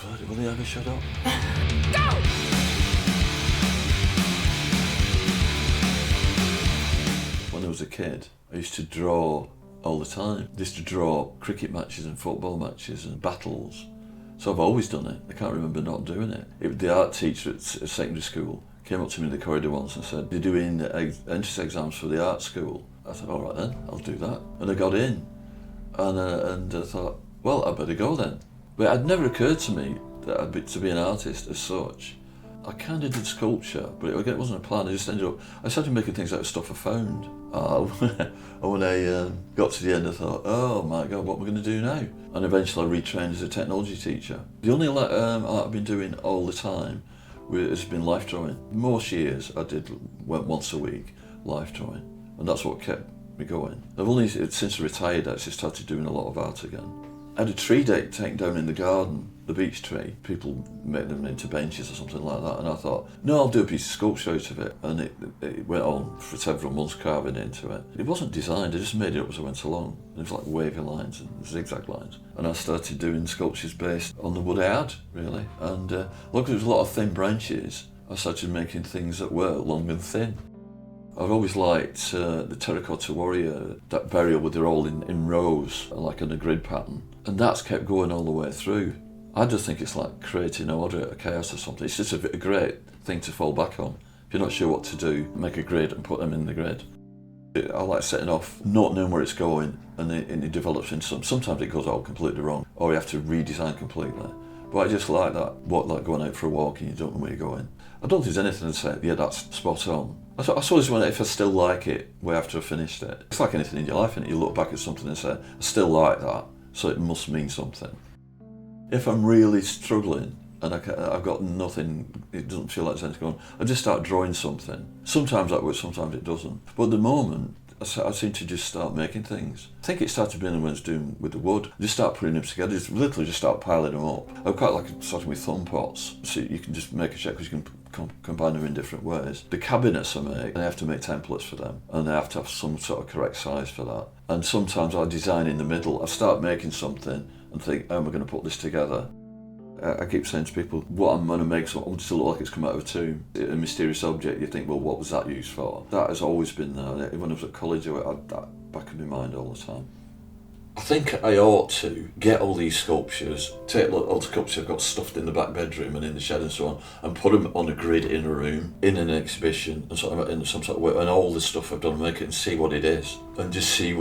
God, will he ever shut up? Go! When I was a kid, I used to draw all the time. I used to draw cricket matches and football matches and battles. So I've always done it. I can't remember not doing it. The art teacher at secondary school came up to me in the corridor once and said, "You're doing entrance exams for the art school." I said, "All right then, I'll do that." And I got in. And I thought, well, I better go then. But it had never occurred to me that to be an artist as such. I kind of did sculpture, but it wasn't a plan. I started making things out of stuff I found. And when I got to the end, I thought, oh my God, what am I going to do now? And eventually I retrained as a technology teacher. The only art I've been doing all the time has been life drawing. Most years I went once a week life drawing, and that's what kept me going. I've only since I retired actually started doing a lot of art again. I had a tree taken down in the garden, the beech tree. People make them into benches or something like that, and I thought, no, I'll do a piece of sculpture out of it. And it went on for several months carving into it. It wasn't designed, I just made it up as I went along. It was like wavy lines and zigzag lines. And I started doing sculptures based on the wood I had, really. And look, there was a lot of thin branches. I started making things that were long and thin. I've always liked the terracotta warrior, that burial where they're all in rows, like in a grid pattern. And that's kept going all the way through. I just think it's like creating order out of chaos or something. It's just a great thing to fall back on. If you're not sure what to do, make a grid and put them in the grid. I like setting off, not knowing where it's going, and it develops into something. Sometimes it goes all completely wrong, or you have to redesign completely. But I just like that, like going out for a walk and you don't know where you're going. I don't think there's anything to say, yeah, that's spot on. I suppose if I still like it way after I finished it. It's like anything in your life, innit? You look back at something and say, I still like that, so it must mean something. If I'm really struggling and I've got nothing, it doesn't feel like there's anything going on, I just start drawing something. Sometimes that works, sometimes it doesn't. But at the moment, I seem to just start making things. I think it started being when I was doing with the wood. I just start putting them together, just start piling them up. I quite like starting with thumb pots, so you can just make a shape because you can combine them in different ways. The cabinets I make, I have to make templates for them, and I have to have some sort of correct size for that. And sometimes I design in the middle. I start making something and think, how am I going to put this together? I keep saying to people, what I'm going to make, so I want it to look like it's come out of a tomb. A mysterious object, you think, well, what was that used for? That has always been there. When I was at college, I had that back in my mind all the time. I think I ought to get all these sculptures, take all the sculptures I've got stuffed in the back bedroom and in the shed and so on, and put them on a grid in a room, in an exhibition, and sort of in some sort of way, and all the stuff I've done, make it and see what it is, and just see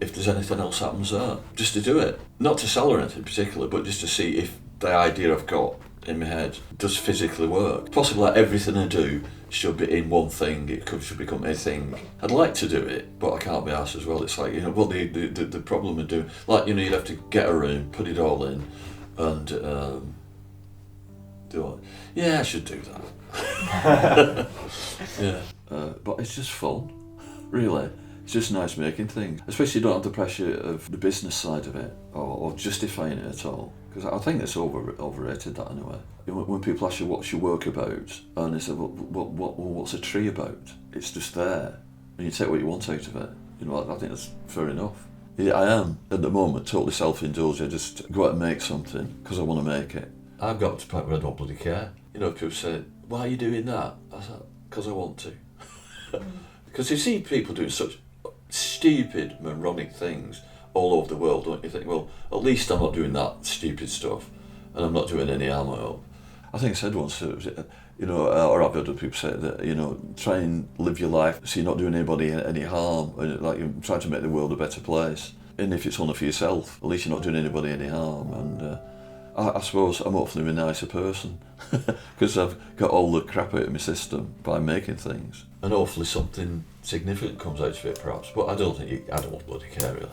if there's anything else happens there. Just to do it. Not to sell or anything particularly, but just to see if the idea I've got in my head does physically work. Possibly like everything I do should be in one thing, should become a thing. I'd like to do it, but I can't be arsed as well. It's like, the problem with doing, like, you'd have to get a room, put it all in, and do it. Yeah, I should do that. Yeah, but it's just fun, really. It's just nice making things, especially you don't have the pressure of the business side of it, or justifying it at all. Because I think it's overrated, that anyway. When people ask you what's your work about, and they say, well, what's a tree about? It's just there, and you take what you want out of it. I think that's fair enough. Yeah, I am, at the moment, totally self-indulged. I just go out and make something, because I want to make it. I've got to the point where I don't bloody care. People say, why are you doing that? I said, because I want to. Because you see people doing such stupid, moronic things all over the world, don't you think, well, at least I'm not doing that stupid stuff, and I'm not doing any harm, I hope. I think I said once, or I've heard other people say that, try and live your life so you're not doing anybody any harm, and like you're trying to make the world a better place. And if it's only for yourself, at least you're not doing anybody any harm. And I suppose I'm hopefully a nicer person, because I've got all the crap out of my system by making things. And hopefully something significant comes out of it, perhaps, but I don't bloody care, really.